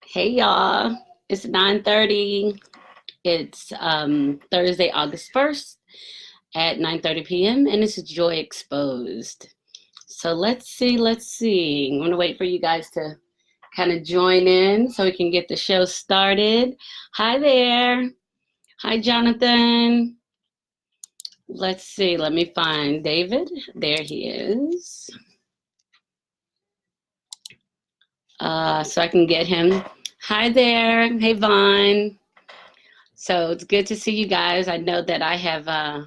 Hey y'all, it's 9:30. It's Thursday, August 1st at 9:30 p.m. and it's Joy Exposed. So let's see. I'm gonna wait for you guys to kind of join in so we can get the show started. Hi there. Hi Jonathan. Let's see. Let me find David. There he is. So I can get him. Hi there. Hey Vaughn. So it's good to see you guys. I know that I have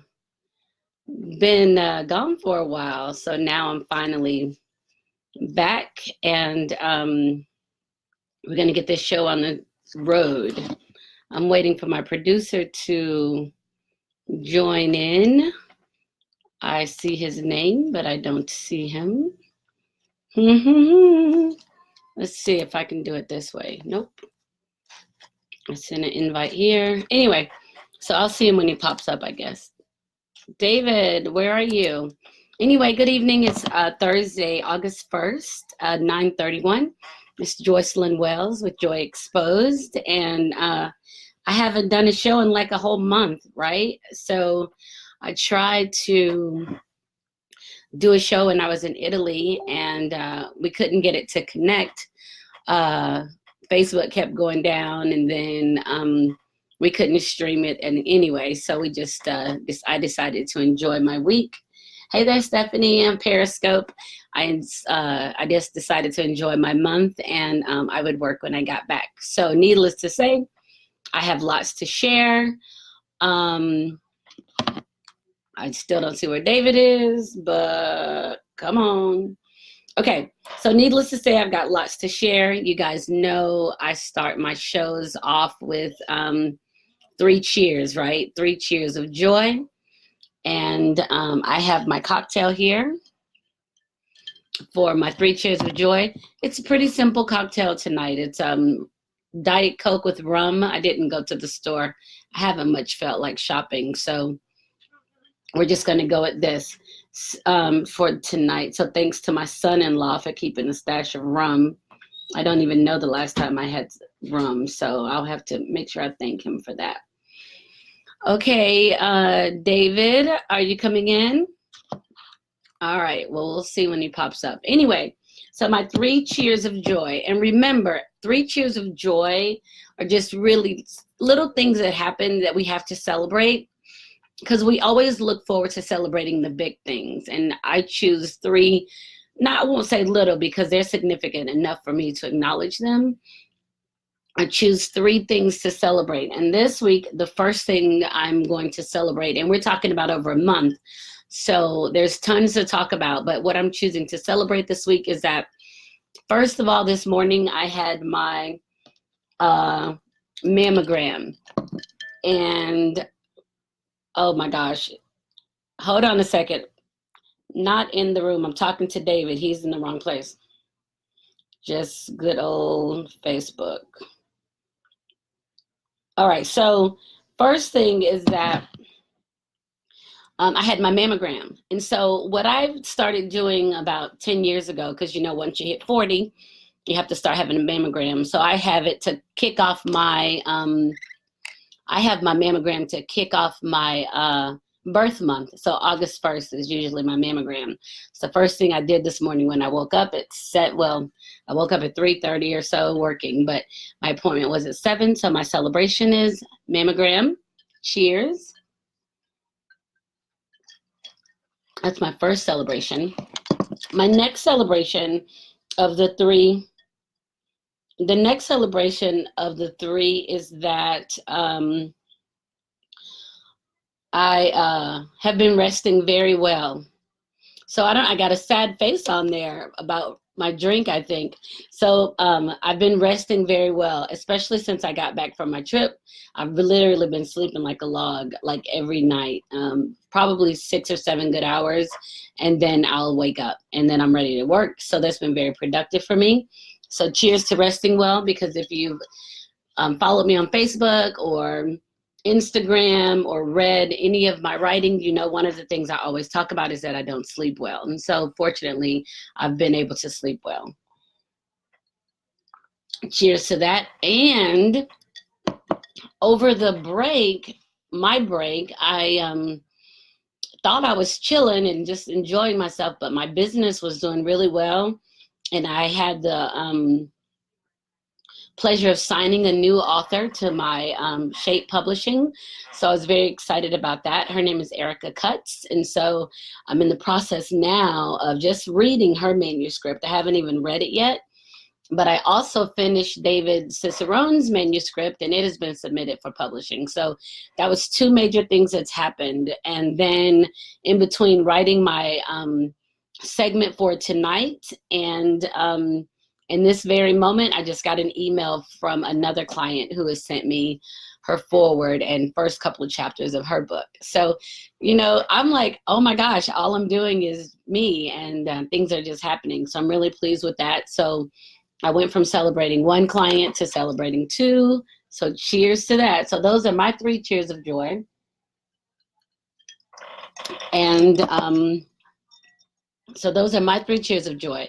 been gone for a while, so now I'm finally back, and we're going to get this show on the road. I'm waiting for my producer to join in. I see his name, but I don't see him. Let's see if I can do it this way. Nope. I sent an invite here. Anyway, so I'll see him when he pops up, I guess. David, where are you? Anyway, good evening. It's Thursday, August 1st, 9:31. It's Joycelyn Wells with Joy Exposed. And I haven't done a show in like a whole month, right? So I tried to do a show when I was in Italy, and we couldn't get it to connect. Facebook kept going down, and then we couldn't stream it. And anyway, so we just, I decided to enjoy my week. Hey there, Stephanie on Periscope. I just decided to enjoy my month, and I would work when I got back. So needless to say, I have lots to share. I still don't see where David is, but come on. Okay, so needless to say, I've got lots to share. You guys know I start my shows off with 3 cheers, right? 3 cheers of joy. And I have my cocktail here for my 3 cheers of joy. It's a pretty simple cocktail tonight. It's Diet Coke with rum. I didn't go to the store. I haven't much felt like shopping, so we're just going to go at this for tonight. So thanks to my son-in-law for keeping a stash of rum. I don't even know the last time I had rum, so I'll have to make sure I thank him for that. Okay, David, are you coming in? All right, well, we'll see when he pops up. Anyway, so my 3 cheers of joy. And remember, 3 cheers of joy are just really little things that happen that we have to celebrate, because we always look forward to celebrating the big things. And I choose 3, I won't say little because they're significant enough for me to acknowledge them. I choose 3 things to celebrate. And this week, the first thing I'm going to celebrate, and we're talking about over a month, so there's tons to talk about, but what I'm choosing to celebrate this week is that, first of all, this morning I had my mammogram. And oh my gosh, hold on a second. Not in the room. I'm talking to David. He's in the wrong place. Just good old Facebook. All right, so first thing is that I had my mammogram. And so what I started doing about 10 years ago, because once you hit 40, you have to start having a mammogram. So I have it to kick off my, I have my mammogram to kick off my birth month. So August 1st is usually my mammogram. So the first thing I did this morning when I woke up, I woke up at 3:30 or so working, but my appointment was at 7. So my celebration is mammogram. Cheers. That's my first celebration. My next celebration of the 3, is that I have been resting very well. So I got a sad face on there about my drink, I think. So I've been resting very well, especially since I got back from my trip. I've literally been sleeping like a log, like every night, probably 6 or 7 good hours. And then I'll wake up and then I'm ready to work. So that's been very productive for me. So cheers to resting well, because if you've followed me on Facebook or Instagram or read any of my writing, one of the things I always talk about is that I don't sleep well. And so fortunately, I've been able to sleep well. cheers to that. And over the break, my break, I thought I was chilling and just enjoying myself, but my business was doing really well. And I had the pleasure of signing a new author to my Shape Publishing. So I was very excited about that. Her name is Erica Cutts. And so I'm in the process now of just reading her manuscript. I haven't even read it yet. But I also finished David Cicerone's manuscript, and it has been submitted for publishing. So that was two major things that's happened. And then in between writing my segment for tonight and in this very moment, I just got an email from another client who has sent me her forward and first couple of chapters of her book. So, you know, I'm like, oh my gosh, all I'm doing is me, and things are just happening. So I'm really pleased with that. So I went from celebrating one client to celebrating two. So cheers to that. So those are my 3 cheers of joy. And so those are my 3 cheers of joy.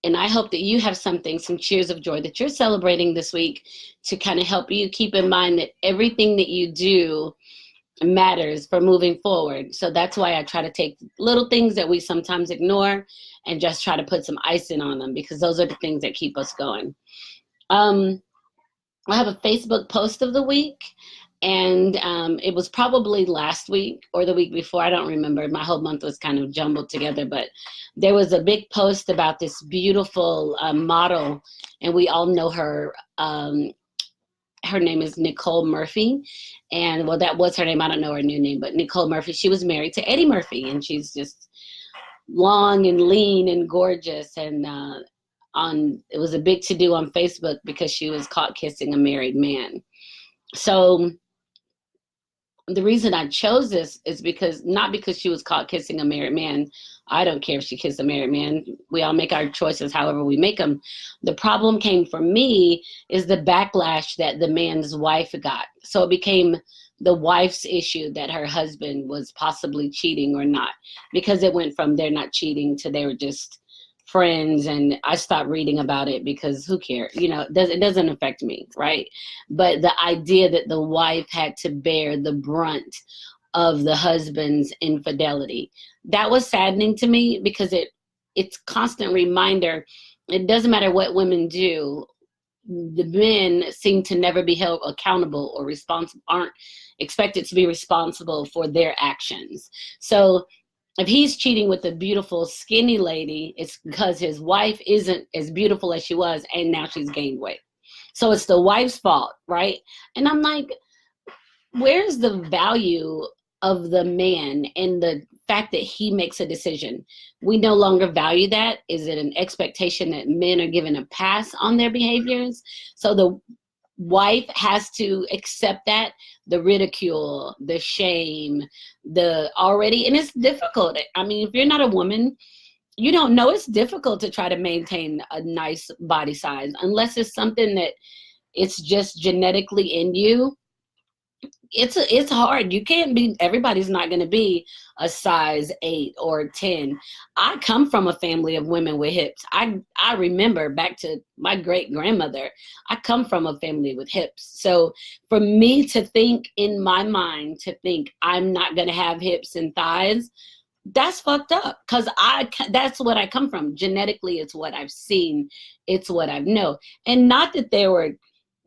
And I hope that you have some cheers of joy that you're celebrating this week to kind of help you keep in mind that everything that you do matters for moving forward. So that's why I try to take little things that we sometimes ignore and just try to put some icing on them, because those are the things that keep us going. I have a Facebook post of the week, and it was probably last week or the week before. I don't remember. My whole month was kind of jumbled together, but there was a big post about this beautiful model, and we all know her. Her name is Nicole Murphy. And well, that was her name. I don't know her new name, but Nicole Murphy. She was married to Eddie Murphy, and she's just long and lean and gorgeous. And it was a big to do on Facebook because she was caught kissing a married man. So the reason I chose this is not because she was caught kissing a married man. I don't care if she kissed a married man. We all make our choices however we make them. The problem came for me is the backlash that the man's wife got. So it became the wife's issue that her husband was possibly cheating or not, because it went from they're not cheating to they were just friends, and I stopped reading about it because who cares? You know, it doesn't affect me, right? But the idea that the wife had to bear the brunt of the husband's infidelity, that was saddening to me, because it's constant reminder. It doesn't matter what women do, the men seem to never be held accountable or responsible, aren't expected to be responsible for their actions. So if he's cheating with a beautiful skinny lady, it's because his wife isn't as beautiful as she was, and now she's gained weight. So it's the wife's fault, right? And I'm like, where's the value of the man and the fact that he makes a decision? We no longer value that. Is it an expectation that men are given a pass on their behaviors? So the wife has to accept that, the ridicule, the shame, and it's difficult. I mean, if you're not a woman, you don't know it's difficult to try to maintain a nice body size unless it's something that it's just genetically in you. It's hard. You can't be, everybody's not going to be a size 8 or 10. I come from a family of women with hips. I remember back to my great grandmother. I come from a family with hips. So for me to think in my mind, to think I'm not going to have hips and thighs, that's fucked up, because that's what I come from. Genetically, it's what I've seen. It's what I know. And not that there were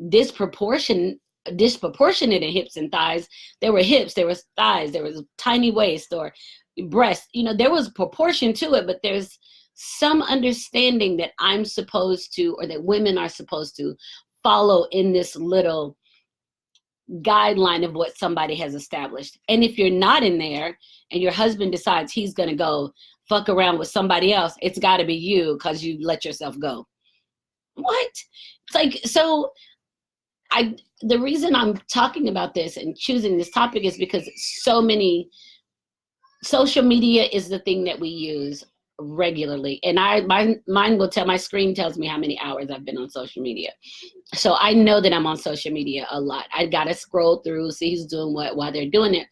disproportionate in hips and thighs. There were hips, there was thighs, there was tiny waist or breast. You know, there was proportion to it, but there's some understanding that I'm supposed to, or that women are supposed to follow in this little guideline of what somebody has established. And if you're not in there and your husband decides he's going to go fuck around with somebody else, it's got to be you because you let yourself go. What? It's like, so the reason I'm talking about this and choosing this topic is because social media is the thing that we use regularly. And my screen tells me how many hours I've been on social media. So I know that I'm on social media a lot. I got to scroll through, see who's doing what, while they're doing it.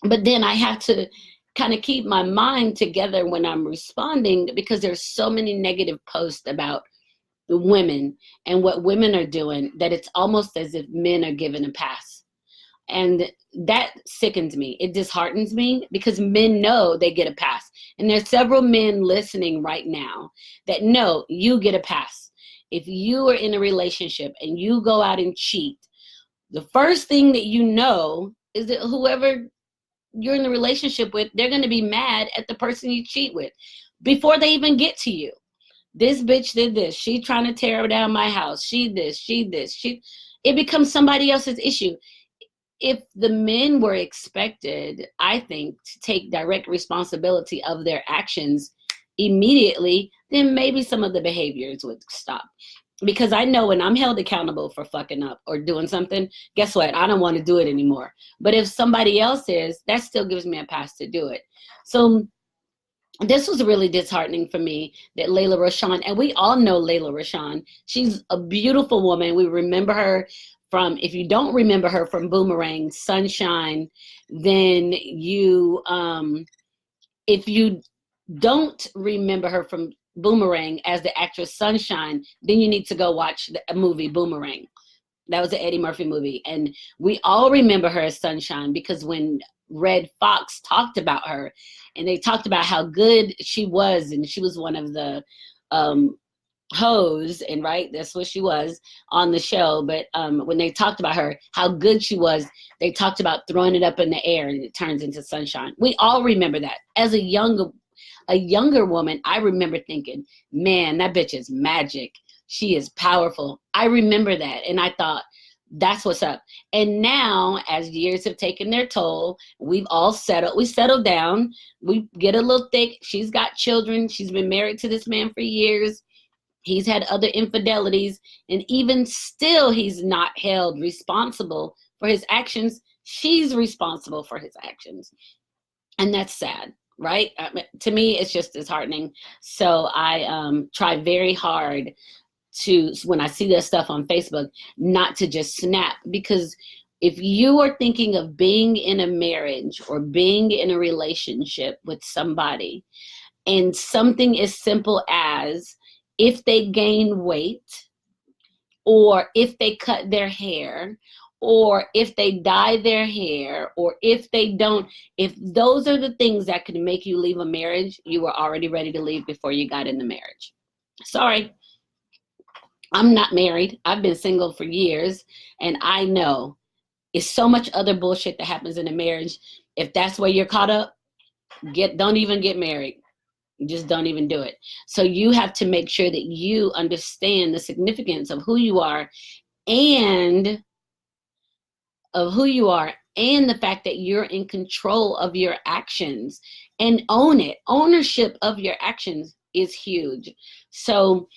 But then I have to kind of keep my mind together when I'm responding, because there's so many negative posts about women and what women are doing, that it's almost as if men are given a pass. And that sickens me. It disheartens me, because men know they get a pass. And there's several men listening right now that know you get a pass. If you are in a relationship and you go out and cheat, the first thing that you know is that whoever you're in the relationship with, they're going to be mad at the person you cheat with before they even get to you. This bitch did this. She trying to tear down my house. She this. It becomes somebody else's issue. If the men were expected, I think, to take direct responsibility of their actions immediately, then maybe some of the behaviors would stop. Because I know when I'm held accountable for fucking up or doing something, guess what? I don't want to do it anymore. But if somebody else is, that still gives me a pass to do it. So this was really disheartening for me, that Layla Rashawn, and we all know Layla Rashawn. She's a beautiful woman. We remember her from, if you don't remember her from Boomerang, Sunshine, then you, if you don't remember her from Boomerang as the actress Sunshine, then you need to go watch the movie Boomerang. That was an Eddie Murphy movie. And we all remember her as Sunshine, because when Red Fox talked about her, and they talked about how good she was, and she was one of the hoes, and right, that's what she was on the show. But when they talked about her, how good she was, they talked about throwing it up in the air and it turns into sunshine. We all remember that. As a younger woman, I remember thinking, man, that bitch is magic. She is powerful. I remember that. And I thought, that's what's up. And now, as years have taken their toll, we've all settled. We settled down. We get a little thick. She's got children. She's been married to this man for years. He's had other infidelities. And even still, he's not held responsible for his actions. She's responsible for his actions. And that's sad, right? To me, it's just disheartening. So I try very hard to, when I see that stuff on Facebook, not to just snap. Because if you are thinking of being in a marriage or being in a relationship with somebody, and something as simple as if they gain weight, or if they cut their hair, or if they dye their hair, or if they don't, if those are the things that could make you leave a marriage, you were already ready to leave before you got in the marriage. Sorry. I'm not married. I've been single for years, and I know it's so much other bullshit that happens in a marriage. If that's where you're caught up, don't even get married. Just don't even do it. So you have to make sure that you understand the significance of who you are, and the fact that you're in control of your actions, and own it. Ownership of your actions is huge. So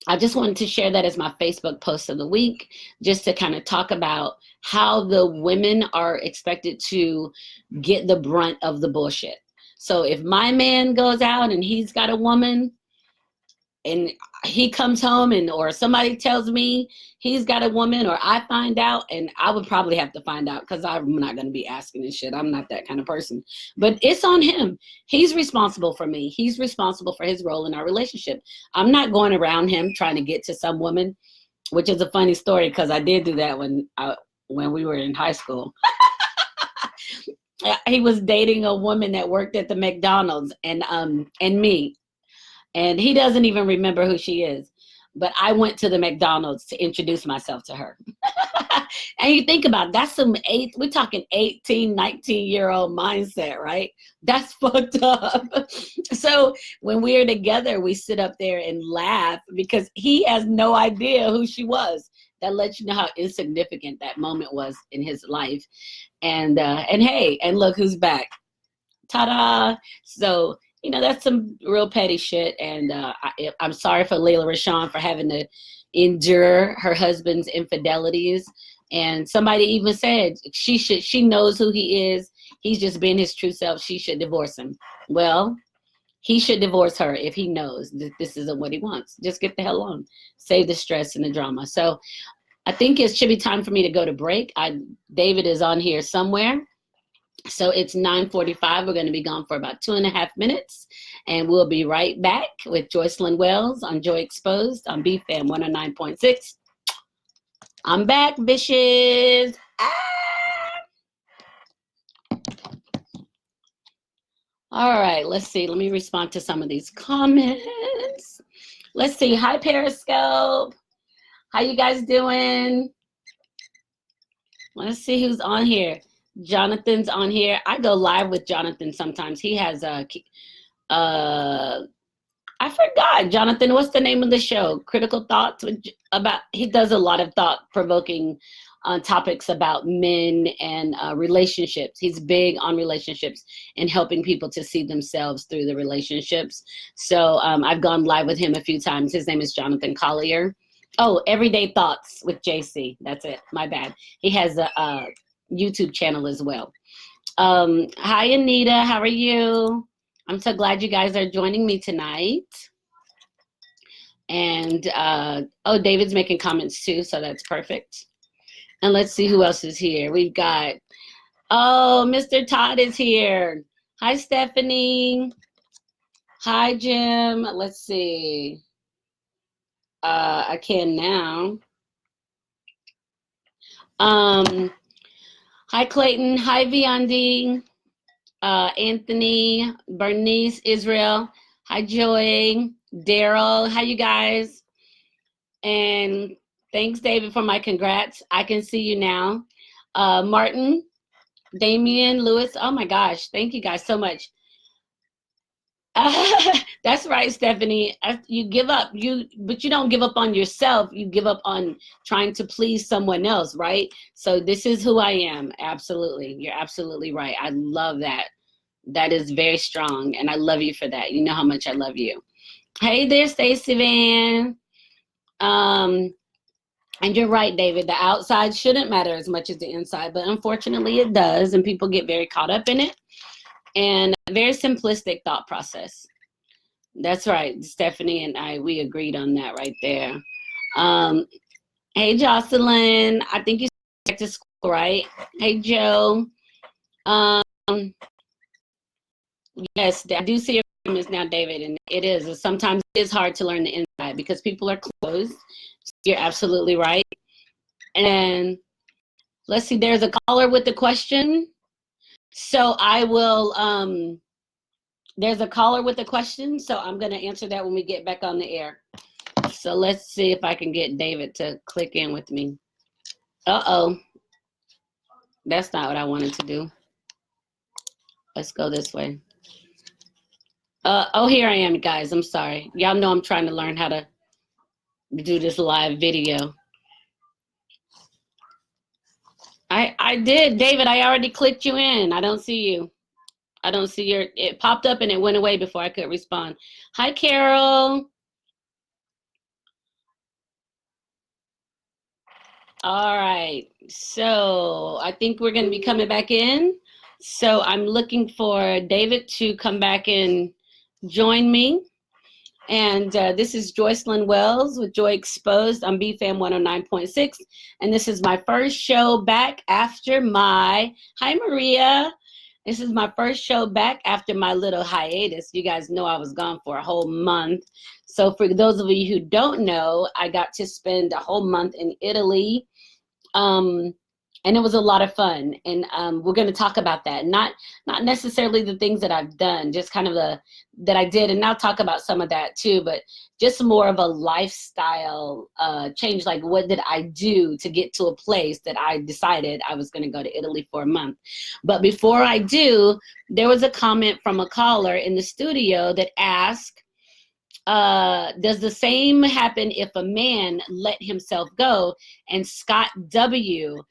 I just wanted to share that as my Facebook post of the week, just to kind of talk about how the women are expected to get the brunt of the bullshit. So if my man goes out and he's got a woman, and he comes home, or somebody tells me he's got a woman, or I find out, and I would probably have to find out, because I'm not going to be asking this shit. I'm not that kind of person. But it's on him. He's responsible for me. He's responsible for his role in our relationship. I'm not going around him trying to get to some woman, which is a funny story, because I did do that when we were in high school. He was dating a woman that worked at the McDonald's, and me. And he doesn't even remember who she is. But I went to the McDonald's to introduce myself to her. And you think about it, that's we're talking 18, 19-year-old mindset, right? That's fucked up. So when we're together, we sit up there and laugh, because he has no idea who she was. That lets you know how insignificant that moment was in his life. And hey, and look who's back. Ta-da! So, that's some real petty shit. And I'm sorry for Layla Rashawn for having to endure her husband's infidelities. And somebody even said she knows who he is. He's just being his true self. She should divorce him. Well, he should divorce her if he knows that this isn't what he wants. Just get the hell on. Save the stress and the drama. So I think it should be time for me to go to break. David is on here somewhere. So it's 9:45. We're going to be gone for about 2.5 minutes, and we'll be right back with Joycelyn Wells on Joy Exposed on BFAM 109.6. I'm back, bitches. All right, let's see. Let me respond to some of these comments. Let's see. Hi, Periscope. How you guys doing? Let's see who's on here. Jonathan's on here. I go live with Jonathan sometimes. He has a I forgot, Jonathan, what's the name of the show? Critical Thoughts? He does a lot of thought-provoking topics about men and relationships. He's big on relationships and helping people to see themselves through the relationships. So I've gone live with him a few times. His name is Jonathan Collier. Oh, Everyday Thoughts with JC. That's it. My bad. He has a YouTube channel as well. Hi, Anita. How are you? I'm so glad you guys are joining me tonight. And, oh, David's making comments too, so that's perfect. And let's see who else is here. We've got, oh, Mr. Todd is here. Hi, Stephanie. Hi, Jim. Let's see. I can now. Hi, Clayton. Hi, Viandi. Anthony, Bernice, Israel. Hi, Joy, Daryl. How you guys? And thanks, David, for my congrats. I can see you now. Martin, Damien, Lewis. Oh my gosh, thank you guys so much. That's right, Stephanie. You give up, but you don't give up on yourself. You give up on trying to please someone else, right? So this is who I am. Absolutely. You're absolutely right. I love that. That is very strong, and I love you for that. You know how much I love you. Hey there, Stacey Van. And you're right, David. The outside shouldn't matter as much as the inside, but unfortunately it does, and people get very caught up in it. And a very simplistic thought process. That's right. Stephanie and I, we agreed on that right there. Hey, Joycelyn. I think you back to school, right? Hey, Joe. Yes, I do see your comments now, David, and it is. Sometimes it is hard to learn the inside because people are closed. You're absolutely right. And let's see, there's a caller with a question. So I will, there's a caller with a question, so I'm going to answer that when we get back on the air. So let's see if I can get David to click in with me. Uh-oh. That's not what I wanted to do. Let's go this way. Oh, here I am, guys. I'm sorry. Y'all know I'm trying to learn how to do this live video. I did, David. I already clicked you in. I don't see you. I don't see your, it popped up and it went away before I could respond. Hi, Carol. All right. So I think we're going to be coming back in. So I'm looking for David to come back and join me. And this is Joycelyn Wells with Joy Exposed on BFAM 109.6. And this is my first show back after my, hi Maria. This is my first show back after my little hiatus. You guys know I was gone for a whole month. So for those of you who don't know, I got to spend a whole month in Italy. And it was a lot of fun, and we're going to talk about that. Not necessarily the things that I've done, just kind of that I did, and I'll talk about some of that too, but just more of a lifestyle change, like what did I do to get to a place that I decided I was going to go to Italy for a month. But before I do, there was a comment from a caller in the studio that asked, does the same happen if a man let himself go? And Scott W.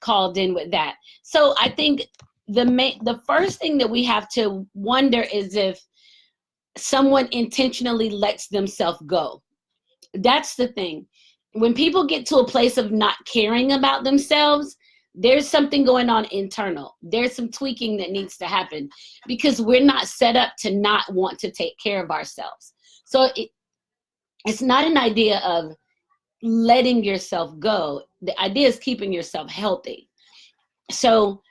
Called in with that. So I think the first thing that we have to wonder is if someone intentionally lets themselves go. That's the thing. When people get to a place of not caring about themselves, there's something going on internal. There's some tweaking that needs to happen because we're not set up to not want to take care of ourselves. So it's not an idea of letting yourself go. The idea is keeping yourself healthy. So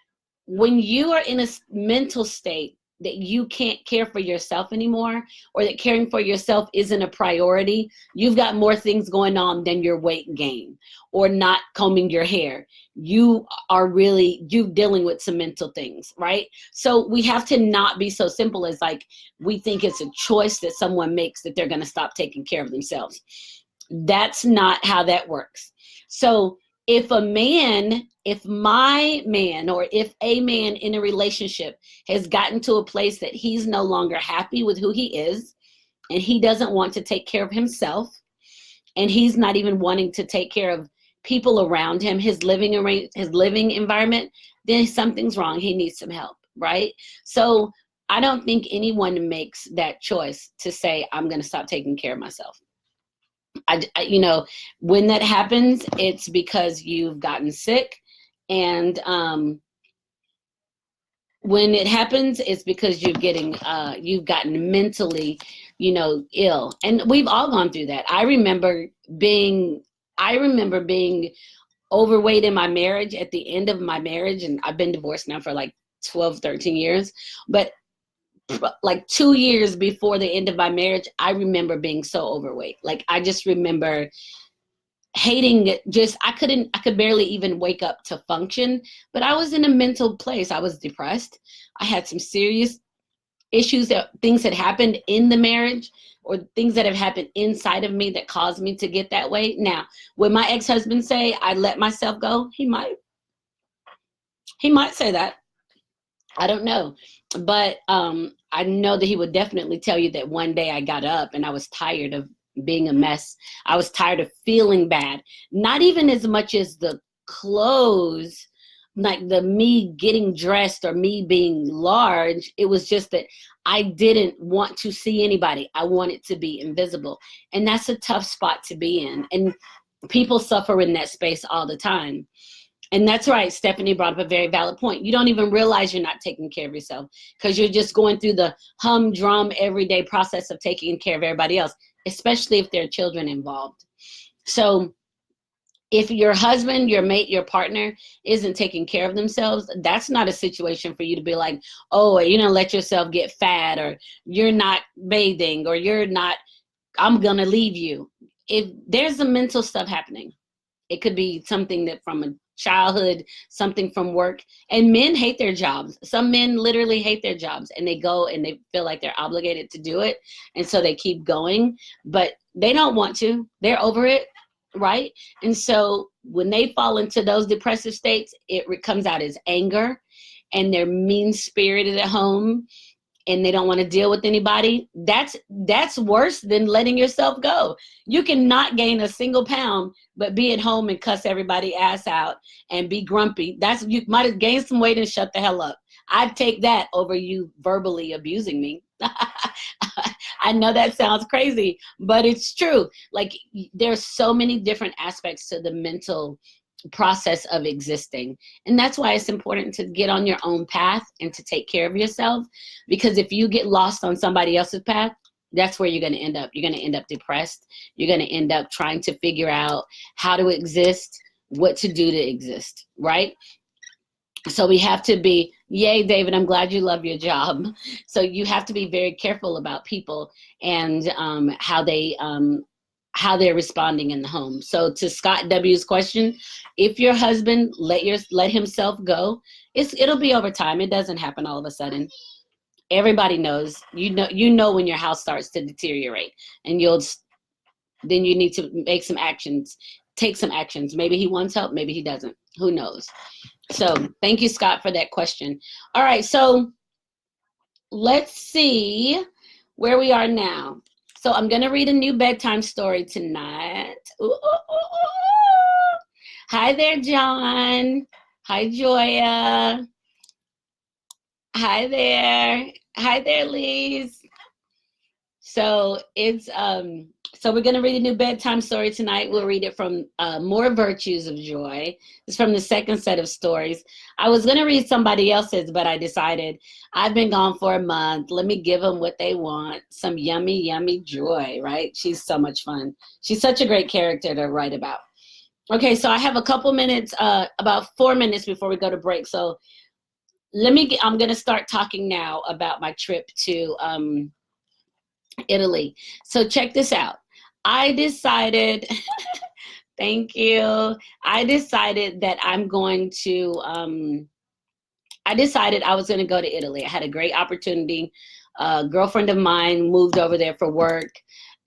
when you are in a mental state that you can't care for yourself anymore, or that caring for yourself isn't a priority, you've got more things going on than your weight gain or not combing your hair. You dealing with some mental things, right? So we have to not be so simple as like, we think it's a choice that someone makes that they're going to stop taking care of themselves. That's not how that works. So if my man, or if a man in a relationship has gotten to a place that he's no longer happy with who he is, and he doesn't want to take care of himself, and he's not even wanting to take care of people around him, his living environment, then something's wrong. He needs some help, right? So I don't think anyone makes that choice to say, I'm going to stop taking care of myself. When that happens, it's because you've gotten sick, and when it happens, it's because you've gotten mentally, ill, and we've all gone through that. I remember being overweight in my marriage, at the end of my marriage, and I've been divorced now for like 12, 13 years, but like 2 years before the end of my marriage, I remember being so overweight. Like, I just remember hating it. I could barely even wake up to function, but I was in a mental place. I was depressed. I had some serious issues, things that happened in the marriage, or things that have happened inside of me that caused me to get that way. Now, would my ex-husband say I let myself go? He might say that. I don't know. But I know that he would definitely tell you that one day I got up and I was tired of being a mess. I was tired of feeling bad. Not even as much as the clothes, like the me getting dressed or me being large. It was just that I didn't want to see anybody. I wanted to be invisible. And that's a tough spot to be in. And people suffer in that space all the time. And that's right. Stephanie brought up a very valid point. You don't even realize you're not taking care of yourself, because you're just going through the humdrum everyday process of taking care of everybody else, especially if there are children involved. So if your husband, your mate, your partner isn't taking care of themselves, that's not a situation for you to be like, oh, let yourself get fat, or you're not bathing, or I'm going to leave you. If there's some mental stuff happening, it could be something that from a childhood, something from work. And men hate their jobs. Some men literally hate their jobs, and they go and they feel like they're obligated to do it. And so they keep going, but they don't want to. They're over it, right? And so when they fall into those depressive states, it comes out as anger, and they're mean-spirited at home, and they don't want to deal with anybody. That's worse than letting yourself go. You cannot gain a single pound, but be at home and cuss everybody ass out and be grumpy. You might have gained some weight and shut the hell up. I'd take that over you verbally abusing me. I know that sounds crazy, but it's true. Like, there's so many different aspects to the mental process of existing. And that's why it's important to get on your own path and to take care of yourself, because if you get lost on somebody else's path, that's where you're going to end up. You're going to end up depressed. You're going to end up trying to figure out how to exist, what to do to exist, right? So we have to be, yay, David, I'm glad you love your job. So you have to be very careful about people and how they're responding in the home. So to Scott W's question, if your husband let himself go, it'll be over time. It doesn't happen all of a sudden. Everybody knows, you know when your house starts to deteriorate, and then you need to take some actions. Maybe he wants help, maybe he doesn't. Who knows? So thank you, Scott, for that question. All right, so let's see where we are now. So I'm going to read a new bedtime story tonight. Ooh, ooh, ooh, ooh. Hi there, John. Hi, Joya. Hi there, Lise. So so we're going to read a new bedtime story tonight. We'll read it from More Virtues of Joy. It's from the second set of stories. I was going to read somebody else's, but I decided I've been gone for a month. Let me give them what they want. Some yummy, yummy joy, right? She's so much fun. She's such a great character to write about. Okay, so I have a couple minutes, about 4 minutes before we go to break. So I'm going to start talking now about my trip to Italy. So check this out. I decided, thank you. I decided that I decided I was going to go to Italy. I had a great opportunity. A girlfriend of mine moved over there for work.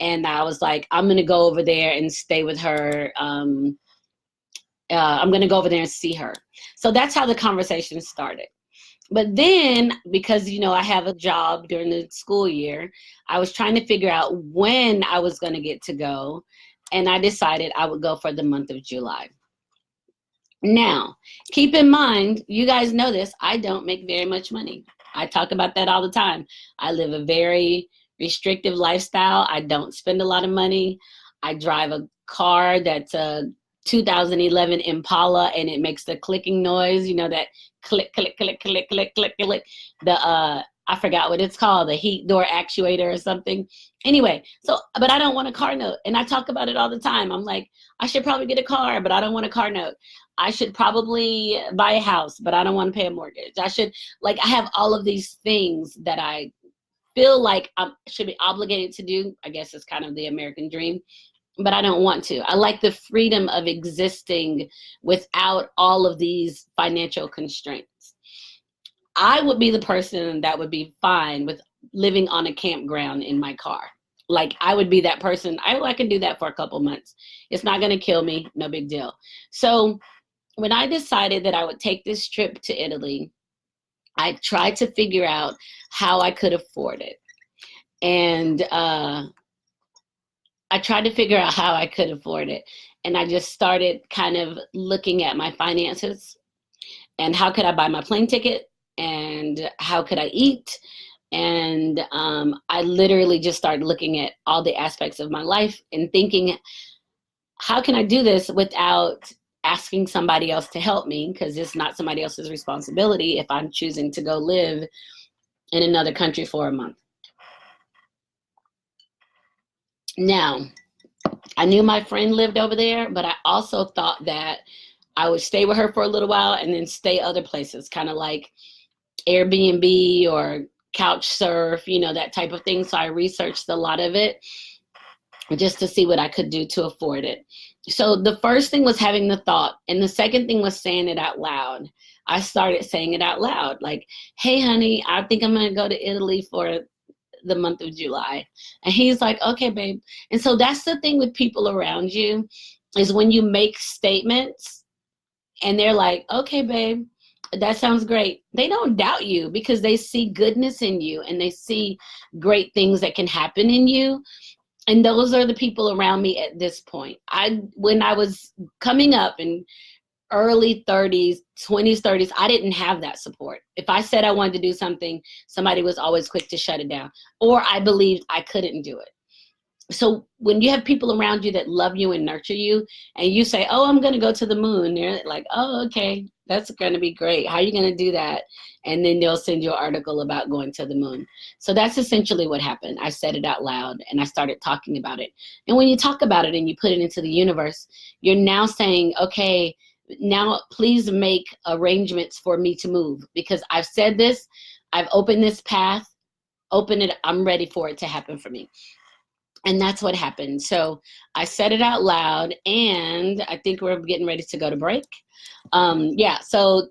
And I was like, I'm going to go over there and stay with her. I'm going to go over there and see her. So that's how the conversation started. But then, because, I have a job during the school year, I was trying to figure out when I was going to get to go. And I decided I would go for the month of July. Now, keep in mind, you guys know this, I don't make very much money. I talk about that all the time. I live a very restrictive lifestyle. I don't spend a lot of money. I drive a car that's a 2011 Impala, and it makes the clicking noise, that click, click, click, click, click, click, click. I forgot what it's called, the heat door actuator or something. Anyway, but I don't want a car note. And I talk about it all the time. I'm like, I should probably get a car, but I don't want a car note. I should probably buy a house, but I don't want to pay a mortgage. I have all of these things that I feel like I should be obligated to do. I guess it's kind of the American dream, but I don't want to. I like the freedom of existing without all of these financial constraints. I would be the person that would be fine with living on a campground in my car. Like, I would be that person. I can do that for a couple months. It's not going to kill me. No big deal. So when I decided that I would take this trip to Italy, I tried to figure out how I could afford it. And I tried to figure out how I could afford it. And I just started kind of looking at my finances and how could I buy my plane ticket and how could I eat. And I literally just started looking at all the aspects of my life and thinking, how can I do this without asking somebody else to help me? Because it's not somebody else's responsibility if I'm choosing to go live in another country for a month. Now, I knew my friend lived over there, but I also thought that I would stay with her for a little while and then stay other places, kind of like Airbnb or couch surf, that type of thing. So I researched a lot of it just to see what I could do to afford it. So the first thing was having the thought, and the second thing was saying it out loud. I started saying it out loud, like, hey, honey, I think I'm going to go to Italy for the month of July. And he's like, okay, babe. And so that's the thing with people around you, is when you make statements and they're like, okay, babe, that sounds great. They don't doubt you because they see goodness in you and they see great things that can happen in you. And those are the people around me at this point. When I was coming up in early 30s, 20s, 30s, I didn't have that support. If I said I wanted to do something, somebody was always quick to shut it down, or I believed I couldn't do it. So when you have people around you that love you and nurture you, and you say, oh, I'm going to go to the moon, they're like, oh, okay, that's going to be great. How are you going to do that? And then they'll send you an article about going to the moon. So that's essentially what happened. I said it out loud and I started talking about it. And when you talk about it and you put it into the universe, you're now saying, okay, now please make arrangements for me to move, because I've said this, I've opened this path, open it, I'm ready for it to happen for me. And that's what happened. So I said it out loud, and I think we're getting ready to go to break. So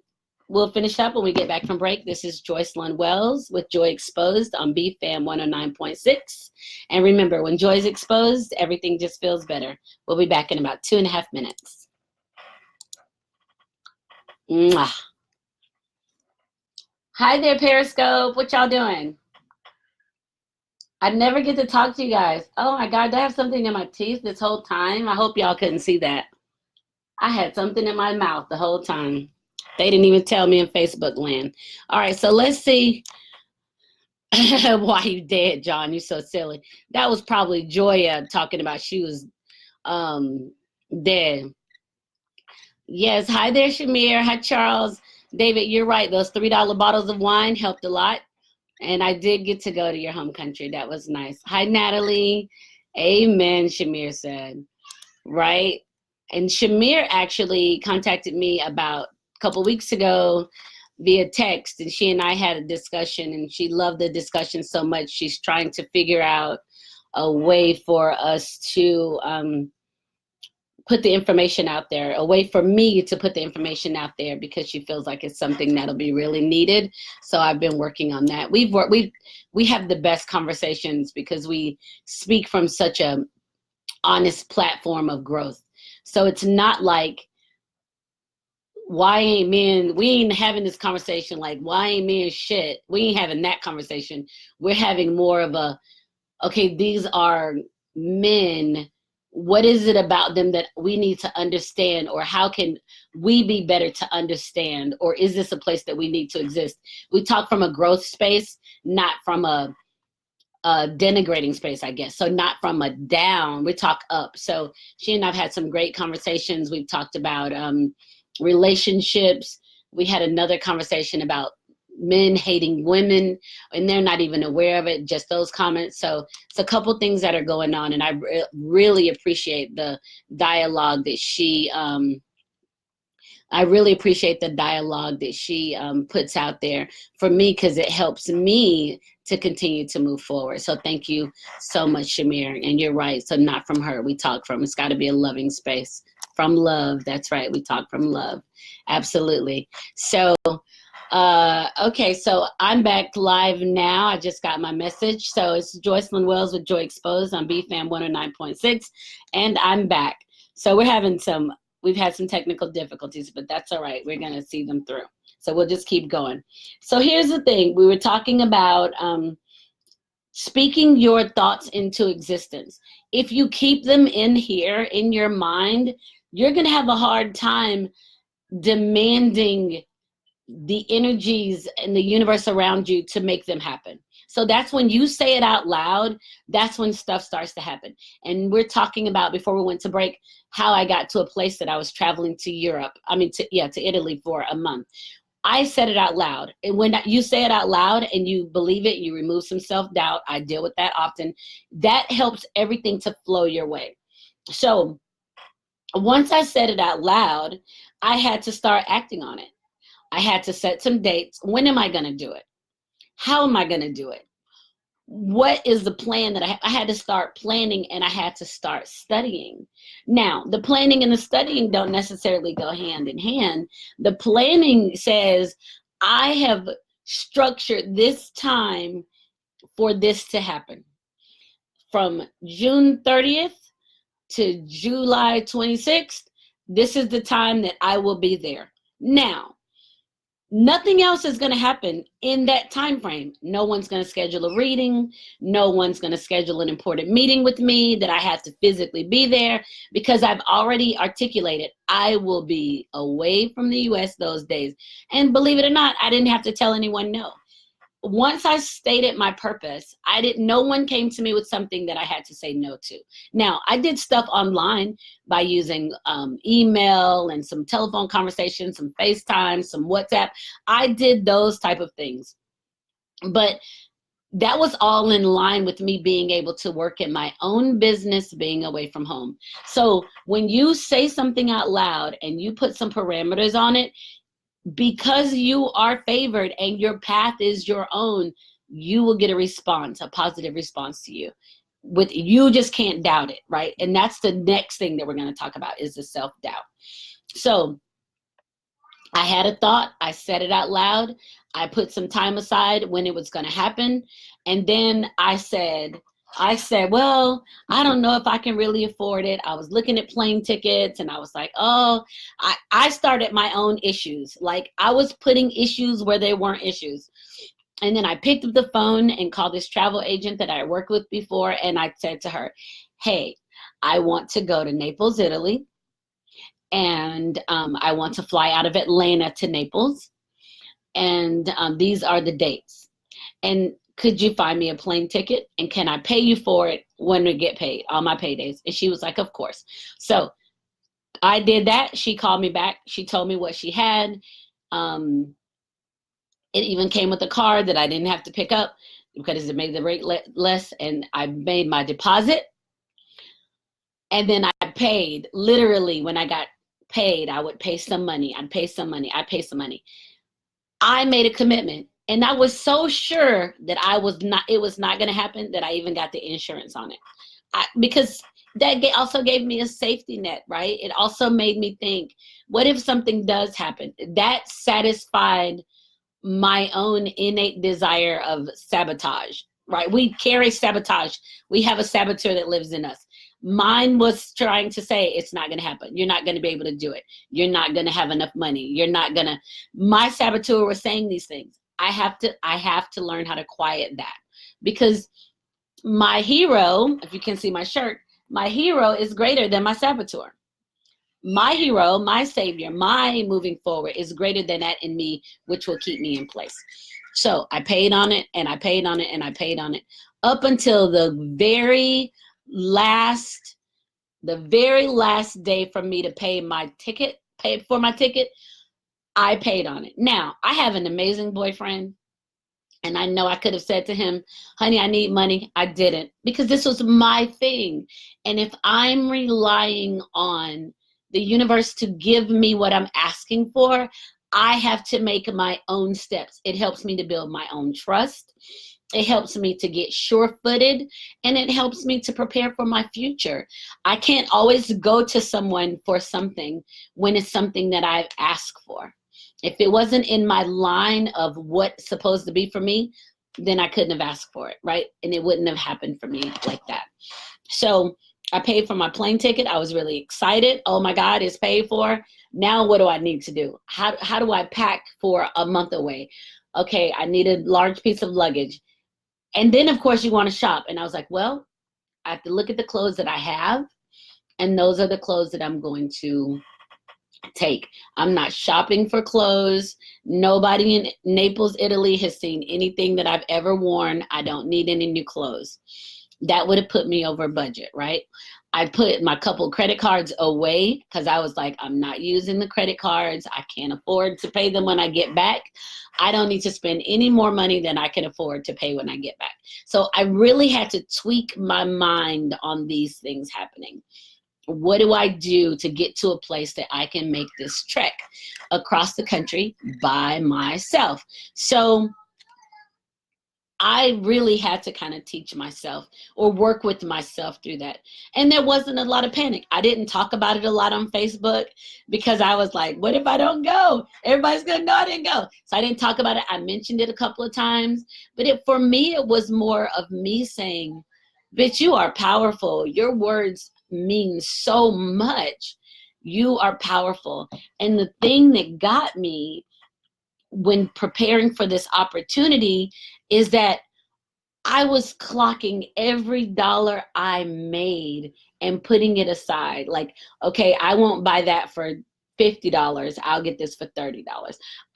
we'll finish up when we get back from break. This is Joycelyn Wells with Joy Exposed on BFAM 109.6. And remember, when joy is exposed, everything just feels better. We'll be back in about 2.5 minutes. Mwah. Hi there, Periscope. What y'all doing? I never get to talk to you guys. Oh my God, I have something in my teeth this whole time. I hope y'all couldn't see that. I had something in my mouth the whole time. They didn't even tell me in Facebook land. All right, so let's see. Why you dead, John? You're so silly. That was probably Joya talking about she was dead. Yes, hi there, Shamir. Hi, Charles. David, you're right. Those $3 bottles of wine helped a lot. And I did get to go to your home country. That was nice. Hi, Natalie. Amen, Shamir said. Right? And Shamir actually contacted me about a couple weeks ago via text, and she and I had a discussion, and she loved the discussion so much. She's trying to figure out a way for us to put the information out there, a way for me to put the information out there, because she feels like it's something that'll be really needed. So I've been working on that. We have the best conversations because we speak from such a honest platform of growth. So it's not like, why ain't men, we ain't having this conversation like, why ain't men shit? We ain't having that conversation. We're having more of a, okay, these are men. What is it about them that we need to understand? Or how can we be better to understand? Or is this a place that we need to exist? We talk from a growth space, not from a denigrating space, I guess. So not from a down, we talk up. So she and I've had some great conversations. We've talked about relationships. We had another conversation about men hating women, and they're not even aware of it, just those comments. So it's a couple things that are going on, and I really appreciate the dialogue that she puts out there for me, because it helps me to continue to move forward. So thank you so much, Shamir. And you're right. So not from her, we talk from. It's got to be a loving space. From love. That's right. We talk from love. Absolutely. So okay, so I'm back live now. I just got my message. So it's Joycelyn Wells with Joy Exposed on BFAM 109.6, and I'm back. So we've had some technical difficulties, but that's all right. We're going to see them through. So we'll just keep going. So here's the thing. We were talking about speaking your thoughts into existence. If you keep them in here in your mind, you're going to have a hard time demanding the energies in the universe around you to make them happen. So that's when you say it out loud, that's when stuff starts to happen. And we're talking about, before we went to break, how I got to a place that I was traveling to Europe. To Italy for a month. I said it out loud. And when you say it out loud and you believe it, you remove some self-doubt. I deal with that often. That helps everything to flow your way. So once I said it out loud, I had to start acting on it. I had to set some dates. When am I going to do it? How am I going to do it? What is the plan that I had to start planning, and I had to start studying. Now, the planning and the studying don't necessarily go hand in hand. The planning says, I have structured this time for this to happen. From June 30th to July 26th, this is the time that I will be there. Now, nothing else is going to happen in that time frame. No one's going to schedule a reading. No one's going to schedule an important meeting with me that I have to physically be there, because I've already articulated I will be away from the US those days. And believe it or not, I didn't have to tell anyone no. Once I stated my purpose, no one came to me with something that I had to say no to. Now, I did stuff online by using email and some telephone conversations, some FaceTime, some WhatsApp. I did those type of things. But that was all in line with me being able to work in my own business, being away from home. So when you say something out loud and you put some parameters on it, because you are favored and your path is your own, you will get a response, a positive response to you. You just can't doubt it, right? And that's the next thing that we're going to talk about, is the self-doubt. So I had a thought, I said it out loud, I put some time aside when it was going to happen, and then I said, well, I don't know if I can really afford it. I was looking at plane tickets, and I was like, oh, I started my own issues. Like, I was putting issues where there weren't issues. And then I picked up the phone and called this travel agent that I worked with before, and I said to her, hey, I want to go to Naples, Italy, and I want to fly out of Atlanta to Naples, and these are the dates. And could you find me a plane ticket, and can I pay you for it when we get paid, on my paydays? And she was like, of course. So I did that. She called me back. She told me what she had. It even came with a card that I didn't have to pick up because it made the rate less. And I made my deposit. And then I paid. Literally, when I got paid, I would pay some money. I'd pay some money. I'd pay some money. I made a commitment, and I was so sure that it was not going to happen, that I even got the insurance on it. Because that also gave me a safety net, right? It also made me think, what if something does happen? That satisfied my own innate desire of sabotage, right? We carry sabotage. We have a saboteur that lives in us. Mine was trying to say, it's not going to happen. You're not going to be able to do it. You're not going to have enough money. You're not going to. My saboteur was saying these things. I have to learn how to quiet that, because my hero, if you can see my shirt, my hero is greater than my saboteur. My hero, my savior, my moving forward is greater than that in me, which will keep me in place. So I paid on it, and I paid on it, and I paid on it, up until the very last day for me to pay for my ticket. I paid on it. Now, I have an amazing boyfriend, and I know I could have said to him, honey, I need money. I didn't, because this was my thing. And if I'm relying on the universe to give me what I'm asking for, I have to make my own steps. It helps me to build my own trust. It helps me to get sure-footed, and it helps me to prepare for my future. I can't always go to someone for something when it's something that I've asked for. If it wasn't in my line of what's supposed to be for me, then I couldn't have asked for it, right? And it wouldn't have happened for me like that. So I paid for my plane ticket. I was really excited. Oh my God, it's paid for. Now what do I need to do? How do I pack for a month away? Okay, I need a large piece of luggage. And then, of course, you want to shop. And I was like, well, I have to look at the clothes that I have, and those are the clothes that I'm going to take. I'm not shopping for clothes. Nobody in Naples, Italy has seen anything that I've ever worn. I don't need any new clothes. That would have put me over budget, right? I put my couple credit cards away because I was like, I'm not using the credit cards. I can't afford to pay them when I get back. I don't need to spend any more money than I can afford to pay when I get back. So I really had to tweak my mind on these things happening. What do I do to get to a place that I can make this trek across the country by myself? So I really had to kind of teach myself or work with myself through that. And there wasn't a lot of panic. I didn't talk about it a lot on Facebook because I was like, what if I don't go? Everybody's going to know I didn't go. So I didn't talk about it. I mentioned it a couple of times. But for me, it was more of me saying, bitch, you are powerful. Your words mean so much. You are powerful. And the thing that got me when preparing for this opportunity is that I was clocking every dollar I made and putting it aside. Like, okay, I won't buy that for $50. I'll get this for $30.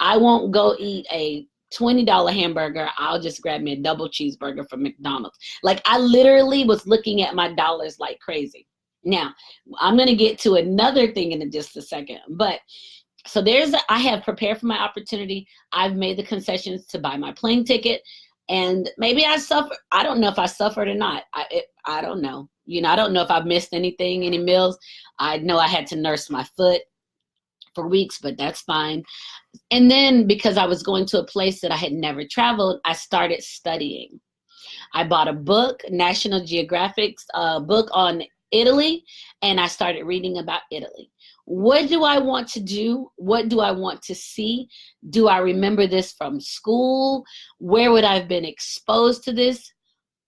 I won't go eat a $20 hamburger. I'll just grab me a double cheeseburger from McDonald's. Like, I literally was looking at my dollars like crazy. Now, I'm going to get to another thing in just a second, but so I have prepared for my opportunity. I've made the concessions to buy my plane ticket, and maybe I suffered. I don't know if I suffered or not. I don't know. I don't know if I've missed anything, any meals. I know I had to nurse my foot for weeks, but that's fine. And then because I was going to a place that I had never traveled, I started studying. I bought a book, National Geographic's book on Italy, and I started reading about Italy. What do I want to do? What do I want to see? Do I remember this from school? Where would I have been exposed to this?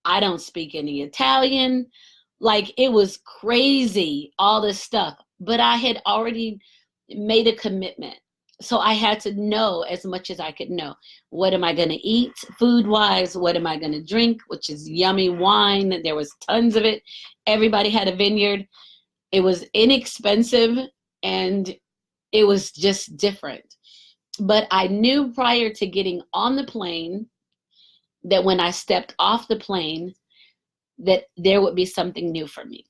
I don't speak any Italian. Like, it was crazy, all this stuff. But I had already made a commitment. So I had to know as much as I could know. What am I going to eat food-wise? What am I going to drink? Which is yummy wine. There was tons of it. Everybody had a vineyard. It was inexpensive, and it was just different. But I knew prior to getting on the plane that when I stepped off the plane, that there would be something new for me.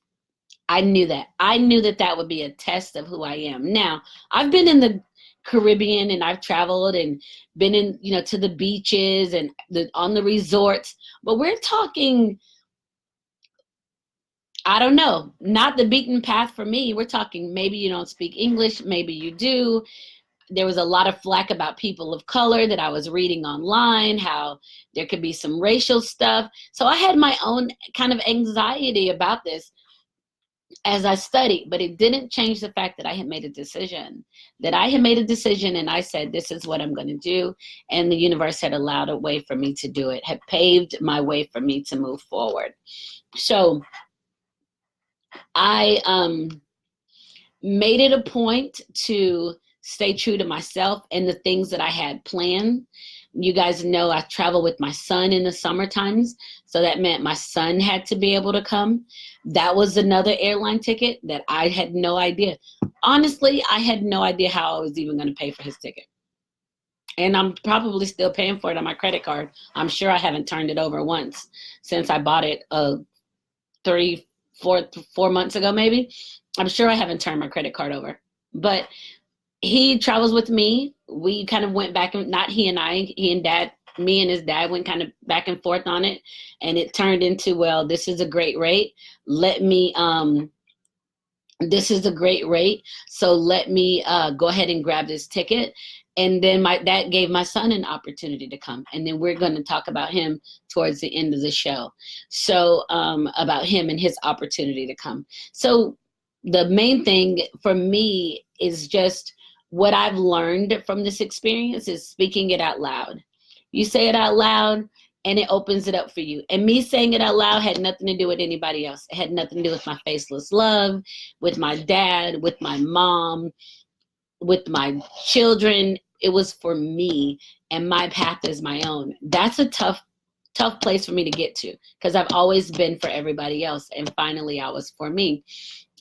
I knew that. I knew that that would be a test of who I am. Now, I've been in the Caribbean, and I've traveled and been in, to the beaches and on the resorts, but we're talking, I don't know, not the beaten path for me. We're talking maybe you don't speak English, maybe you do. there was a lot of flack about people of color that I was reading online, how there could be some racial stuff. So I had my own kind of anxiety about this as I studied, but it didn't change the fact that I had made a decision, and I said, this is what I'm going to do. And the universe had allowed a way for me to do it, had paved my way for me to move forward. So I made it a point to stay true to myself and the things that I had planned. You guys know I travel with my son in the summer times, so that meant my son had to be able to come. That was another airline ticket that I had no idea. Honestly, I had no idea how I was even going to pay for his ticket. And I'm probably still paying for it on my credit card. I'm sure I haven't turned it over once since I bought it 4 months ago, maybe. I'm sure I haven't turned my credit card over. But he travels with me. We kind of went back, and not he and I, he and dad, me and his dad went kind of back and forth on it. And it turned into, well, this is a great rate. This is a great rate. So let me go ahead and grab this ticket. And then that gave my son an opportunity to come. And then we're going to talk about him towards the end of the show. So about him and his opportunity to come. So the main thing for me is just what I've learned from this experience is speaking it out loud. You say it out loud and it opens it up for you. And me saying it out loud had nothing to do with anybody else. It had nothing to do with my faceless love, with my dad, with my mom, with my children. It was for me, and my path is my own. That's a tough place for me to get to, because I've always been for everybody else, and finally I was for me.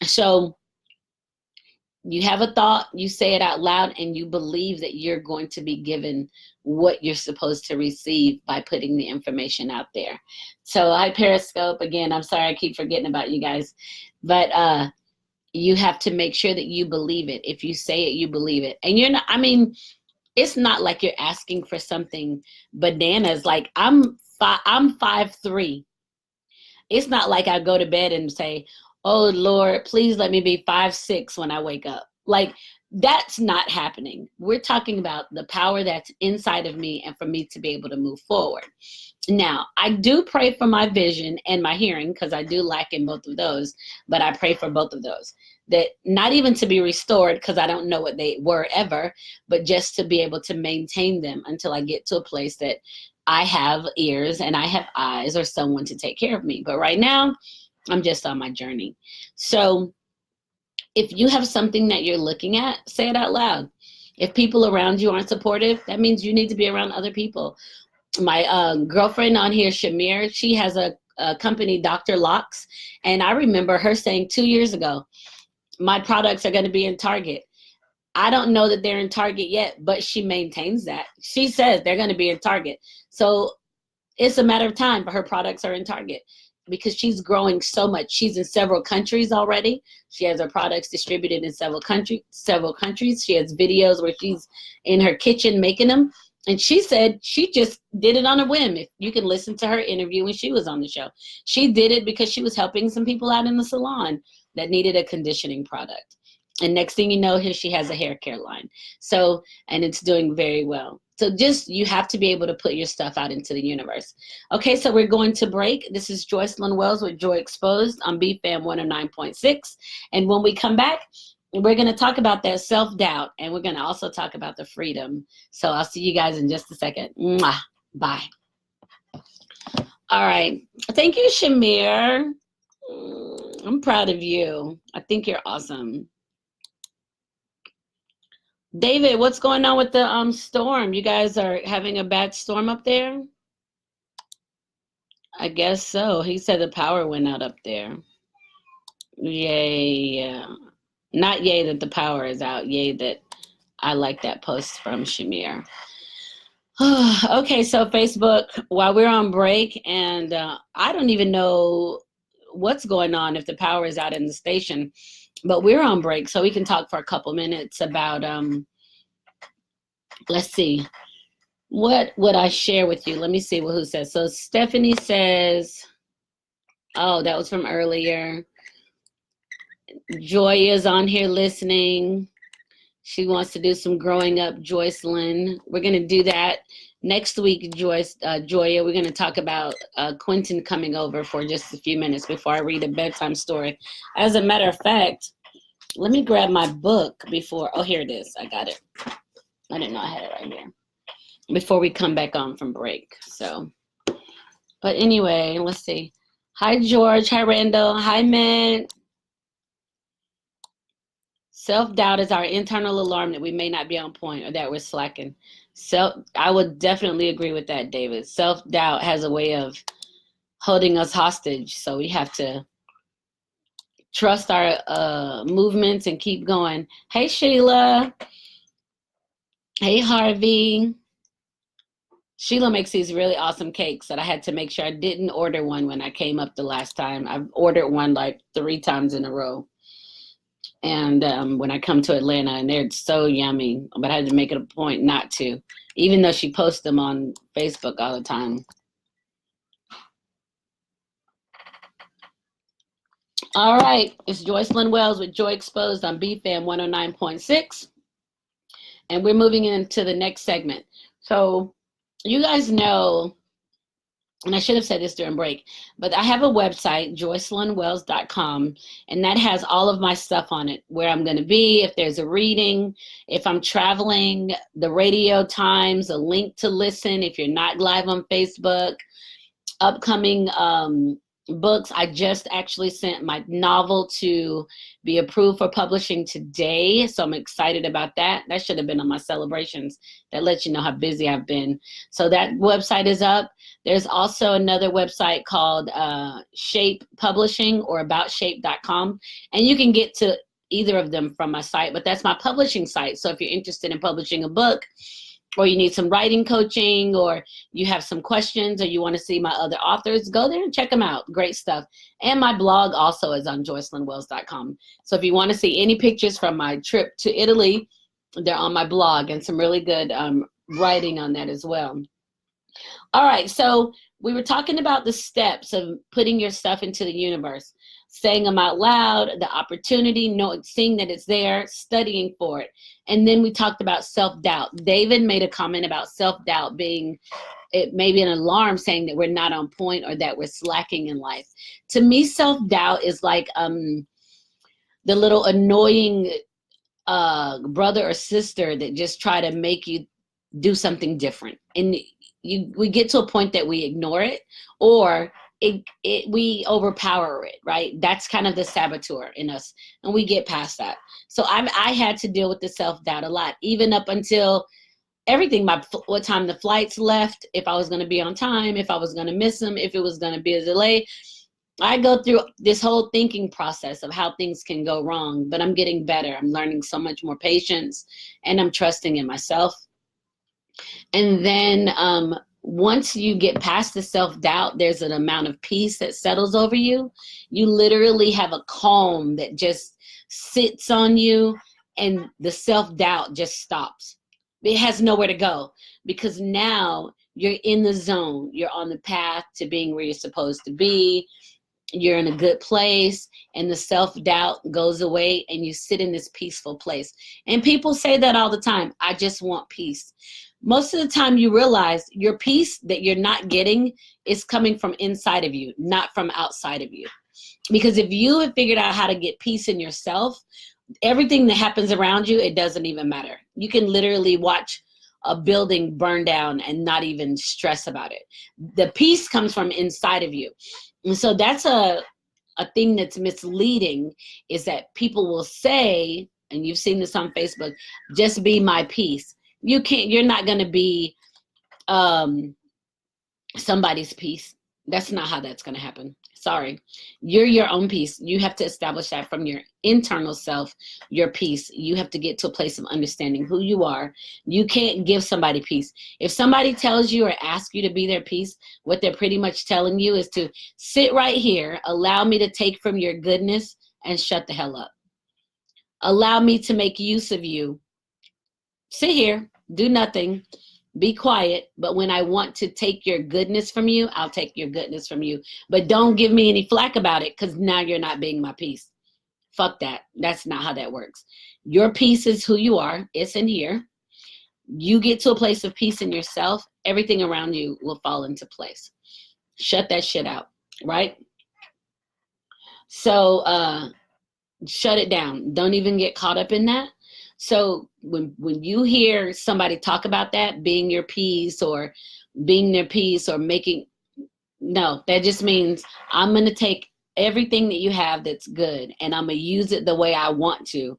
So you have a thought, you say it out loud, and you believe that you're going to be given what you're supposed to receive by putting the information out there. So hi Periscope, again, I'm sorry I keep forgetting about you guys, but you have to make sure that you believe it. If you say it, you believe it. And you're not, I mean, it's not like you're asking for something bananas. Like I'm 5'3". It's not like I go to bed and say, oh Lord, please let me be 5'6" when I wake up. Like that's not happening. We're talking about the power that's inside of me and for me to be able to move forward. Now, I do pray for my vision and my hearing, because I do lack in both of those, but I pray for both of those. That not even to be restored, because I don't know what they were ever, but just to be able to maintain them until I get to a place that I have ears and I have eyes or someone to take care of me. But right now, I'm just on my journey. So if you have something that you're looking at, say it out loud. If people around you aren't supportive, that means you need to be around other people. My girlfriend on here, Shamir, she has a company, Dr. Locks. And I remember her saying 2 years ago, my products are going to be in Target. I don't know that they're in Target yet, but she maintains that. She says they're going to be in Target. So it's a matter of time for her products are in Target, because she's growing so much. She's in several countries already. She has her products distributed in several countries. She has videos where she's in her kitchen making them. And she said she just did it on a whim. If you can listen to her interview when she was on the show. She did it because she was helping some people out in the salon that needed a conditioning product. And next thing you know, here she has a hair care line. So, and it's doing very well. So just, you have to be able to put your stuff out into the universe. Okay, so we're going to break. This is Joycelyn Wells with Joy Exposed on BFAM 109.6. And when we come back, we're going to talk about that self-doubt, and we're going to also talk about the freedom. So I'll see you guys in just a second. Mwah. Bye. All right. Thank you, Shamir. I'm proud of you. I think you're awesome. David, what's going on with the storm? You guys are having a bad storm up there? I guess so. He said the power went out up there. Yay. Not yay that the power is out. Yay that I like that post from Shamir. Okay, so Facebook, while we're on break, and I don't even know what's going on if the power is out in the station, but we're on break, so we can talk for a couple minutes about, let's see, what would I share with you? Let me see who says. So Stephanie says, oh, that was from earlier. Joy is on here listening. She wants to do some growing up, Joycelyn. We're going to do that next week, Joya. We're going to talk about Quentin coming over for just a few minutes before I read a bedtime story. As a matter of fact, let me grab my book before. Oh, here it is. I got it. I didn't know I had it right here. Before we come back on from break. So, but anyway, let's see. Hi, George. Hi, Randall. Hi, Mint. Self-doubt is our internal alarm that we may not be on point or that we're slacking. I would definitely agree with that, David. Self-doubt has a way of holding us hostage. So we have to trust our movements and keep going. Hey, Sheila. Hey, Harvey. Sheila makes these really awesome cakes that I had to make sure I didn't order one when I came up the last time. I've ordered one like 3 times in a row. And when I come to Atlanta, and they're so yummy, but I had to make it a point not to, even though she posts them on Facebook all the time. All right, it's Joycelyn Wells with Joy Exposed on BFAM 109.6. And we're moving into the next segment. So you guys know, and I should have said this during break, but I have a website, joycelynwells.com, and that has all of my stuff on it, where I'm going to be, if there's a reading, if I'm traveling, the radio times, a link to listen if you're not live on Facebook, upcoming books. I just actually sent my novel to be approved for publishing today, so I'm excited about that. That should have been on my celebrations. That lets you know how busy I've been. So that website is up. There's also another website called Shape Publishing or aboutshape.com, and you can get to either of them from my site, but that's my publishing site. So if you're interested in publishing a book, or you need some writing coaching, or you have some questions, or you want to see my other authors, go there and check them out. Great stuff. And my blog also is on joycelynwells.com. So if you want to see any pictures from my trip to Italy, they're on my blog, and some really good writing on that as well. All right, so we were talking about the steps of putting your stuff into the universe, saying them out loud, the opportunity, seeing that it's there, studying for it. And then we talked about self-doubt. David made a comment about self-doubt being it maybe an alarm saying that we're not on point or that we're slacking in life. To me, self-doubt is like the little annoying brother or sister that just try to make you do something different. And we get to a point that we ignore it, or we overpower it, right? That's kind of the saboteur in us, and we get past that. So I had to deal with the self-doubt a lot, even up until everything, what time the flights left, if I was going to be on time, if I was going to miss them, if it was going to be a delay. I go through this whole thinking process of how things can go wrong, but I'm getting better. I'm learning so much more patience, and I'm trusting in myself. And then once you get past the self-doubt, there's an amount of peace that settles over you. You literally have a calm that just sits on you, and the self-doubt just stops. It has nowhere to go, because now you're in the zone. You're on the path to being where you're supposed to be. You're in a good place, and the self-doubt goes away, and you sit in this peaceful place. And people say that all the time. I just want peace. Most of the time you realize your peace that you're not getting is coming from inside of you, not from outside of you. Because if you have figured out how to get peace in yourself, everything that happens around you, it doesn't even matter. You can literally watch a building burn down and not even stress about it. The peace comes from inside of you. And so that's a thing that's misleading, is that people will say, and you've seen this on Facebook, just be my peace. You're not going to be somebody's peace. That's not how that's going to happen. Sorry. You're your own peace. You have to establish that from your internal self, your peace. You have to get to a place of understanding who you are. You can't give somebody peace. If somebody tells you or asks you to be their peace, what they're pretty much telling you is to sit right here, allow me to take from your goodness, and shut the hell up. Allow me to make use of you. Sit here, do nothing, be quiet, but when I want to take your goodness from you, I'll take your goodness from you. But don't give me any flack about it, because now you're not being my peace. Fuck that. That's not how that works. Your peace is who you are. It's in here. You get to a place of peace in yourself, everything around you will fall into place. Shut that shit out, right? So shut it down. Don't even get caught up in that. So when you hear somebody talk about that, being your peace or being their peace or making, no, that just means I'm going to take everything that you have that's good and I'm going to use it the way I want to.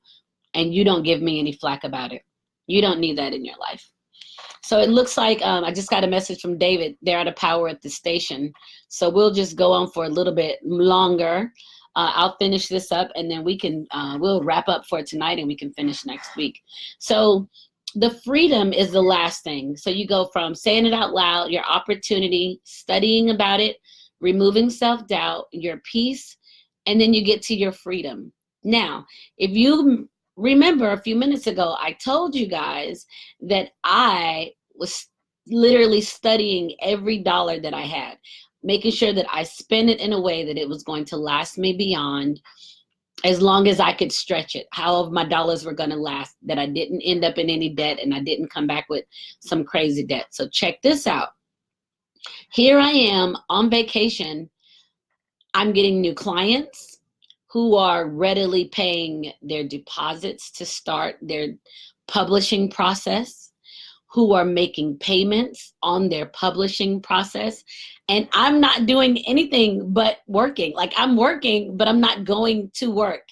And you don't give me any flack about it. You don't need that in your life. So it looks like I just got a message from David. They're out of power at the station. So we'll just go on for a little bit longer. I'll finish this up and then we'll wrap up for tonight and we can finish next week. So the freedom is the last thing. So you go from saying it out loud, your opportunity, studying about it, removing self-doubt, your peace, and then you get to your freedom. Now, if you remember a few minutes ago, I told you guys that I was literally studying every dollar that I had, making sure that I spent it in a way that it was going to last me beyond as long as I could stretch it, how my dollars were going to last, that I didn't end up in any debt and I didn't come back with some crazy debt. So check this out. Here I am on vacation. I'm getting new clients who are readily paying their deposits to start their publishing process, who are making payments on their publishing process. And I'm not doing anything but working. Like I'm working, but I'm not going to work.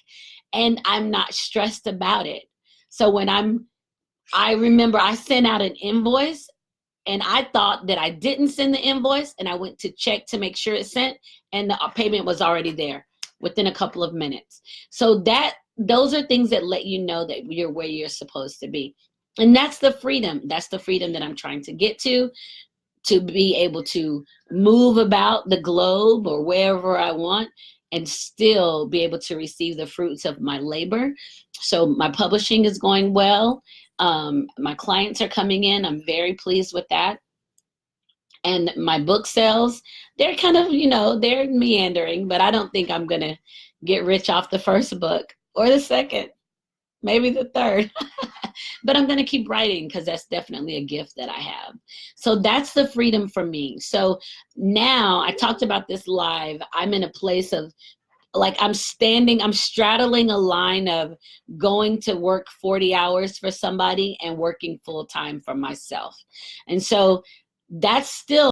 And I'm not stressed about it. So when I remember I sent out an invoice and I thought that I didn't send the invoice and I went to check to make sure it sent and the payment was already there within a couple of minutes. So those are things that let you know that you're where you're supposed to be. And that's the freedom. That's the freedom that I'm trying to get to be able to move about the globe or wherever I want and still be able to receive the fruits of my labor. So my publishing is going well. My clients are coming in. I'm very pleased with that. And my book sales, they're kind of, they're meandering, but I don't think I'm going to get rich off the first book or the second, maybe the third. But I'm going to keep writing because that's definitely a gift that I have. So that's the freedom for me. So now I talked about this live. I'm in a place of like I'm straddling a line of going to work 40 hours for somebody and working full time for myself. And so that's still